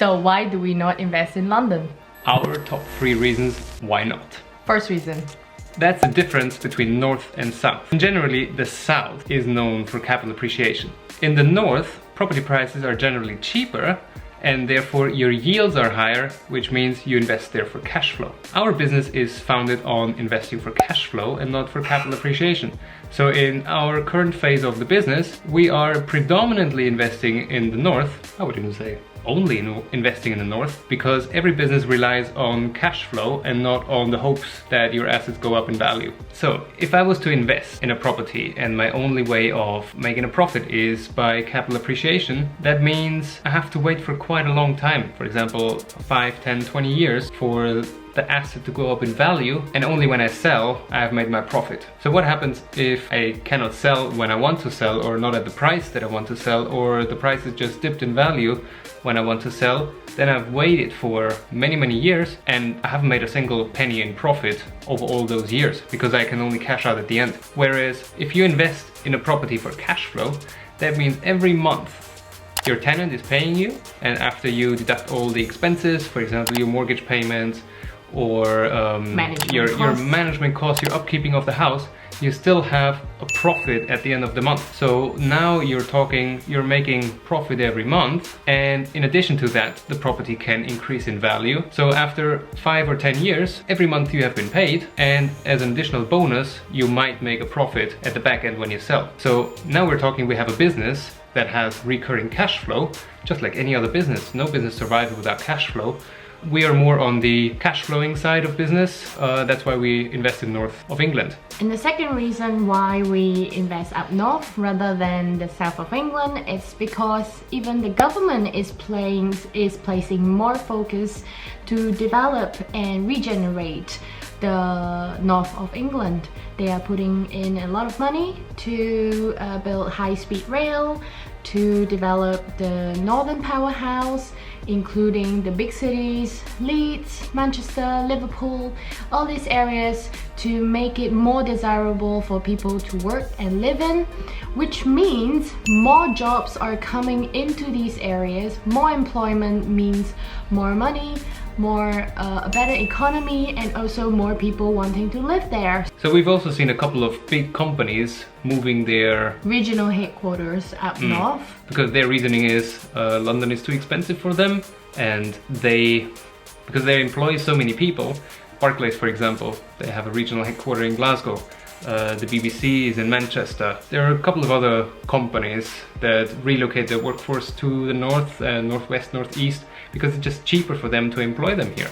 So why do we not invest in London? Our top 3 reasons why not. First reason. That's the difference between north and south. Generally, the south is known for capital appreciation. In the north, property prices are generally cheaper and therefore your yields are higher, which means you invest there for cash flow. Our business is founded on investing for cash flow and not for capital appreciation. So in our current phase of the business, we are predominantly investing in the north. I wouldn't say only investing in the north, because every business relies on cash flow and not on the hopes that your assets go up in value. So if I was to invest in a property and my only way of making a profit is by capital appreciation, that means I have to wait for quite a long time. For example, 5, 10, 20 years for the asset to go up in value, and only when I sell I have made my profit. So what happens if I cannot sell when I want to sell, or not at the price that I want to sell, or the price is just dipped in value when I want to sell? Then I've waited for many years and I haven't made a single penny in profit over all those years, because I can only cash out at the end. Whereas if you invest in a property for cash flow, that means every month your tenant is paying you, and after you deduct all the expenses, for example your mortgage payments or your management costs, your upkeeping of the house, you still have a profit at the end of the month. So now you're making profit every month, and in addition to that, the property can increase in value. So after 5 or 10 years, every month you have been paid, and as an additional bonus, you might make a profit at the back end when you sell. So now we have a business that has recurring cash flow, just like any other business. No business survives without cash flow. We are more on the cash flowing side of business. That's why we invest in north of England. And the second reason why we invest up north rather than the south of England is because even the government is placing more focus to develop and regenerate the north of England. They are putting in a lot of money to build high-speed rail, to develop the northern powerhouse, including the big cities, Leeds, Manchester, Liverpool, all these areas, to make it more desirable for people to work and live in, which means more jobs are coming into these areas. More employment means more money, a better economy, and also more people wanting to live there. So we've also seen a couple of big companies moving their regional headquarters up north, because their reasoning is London is too expensive for them, and because they employ so many people. Barclays, for example, they have a regional headquarters in Glasgow. The BBC is in Manchester. There are a couple of other companies that relocate their workforce to the north, northwest, northeast, because it's just cheaper for them to employ them here.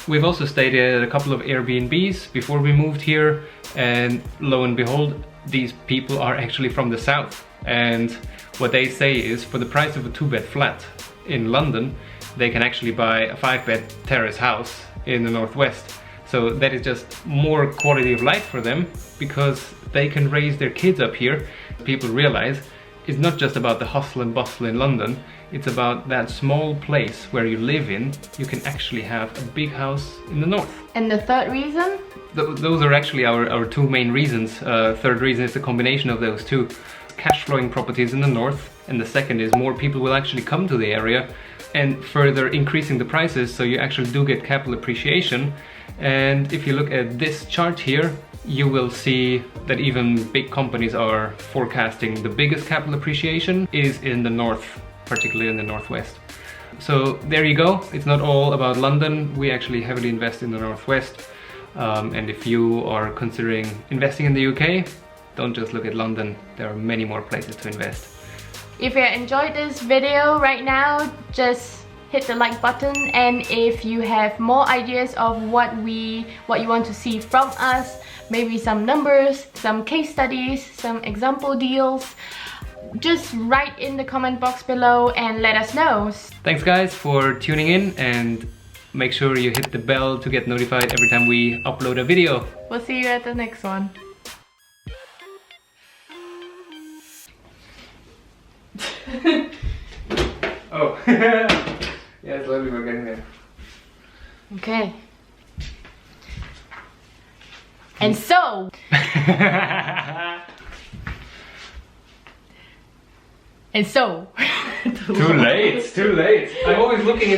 We've also stayed at a couple of Airbnbs before we moved here, and lo and behold, these people are actually from the south. And what they say is, for the price of a 2-bed flat in London, they can actually buy a 5-bed terrace house in the northwest. So that is just more quality of life for them, because they can raise their kids up here. People realize it's not just about the hustle and bustle in London, it's about that small place where you live in. You can actually have a big house in the north. And the third reason? Those are actually our 2 main reasons. Third reason is the combination of those 2. Cash flowing properties in the north, and the second is more people will actually come to the area, and further increasing the prices, so you actually do get capital appreciation. And if you look at this chart here, you will see that even big companies are forecasting the biggest capital appreciation is in the north, particularly in the northwest. So there you go. It's not all about London. We actually heavily invest in the northwest. And if you are considering investing in the UK, don't just look at London. There are many more places to invest. If you enjoyed this video right now, just hit the like button, and if you have more ideas of what you want to see from us, maybe some numbers, some case studies, some example deals, just write in the comment box below and let us know. Thanks guys for tuning in, and make sure you hit the bell to get notified every time we upload a video. We'll see you at the next one. Oh. Yeah, slowly we're getting there. Okay. And so... And so, Too late, it's too late. I'm always looking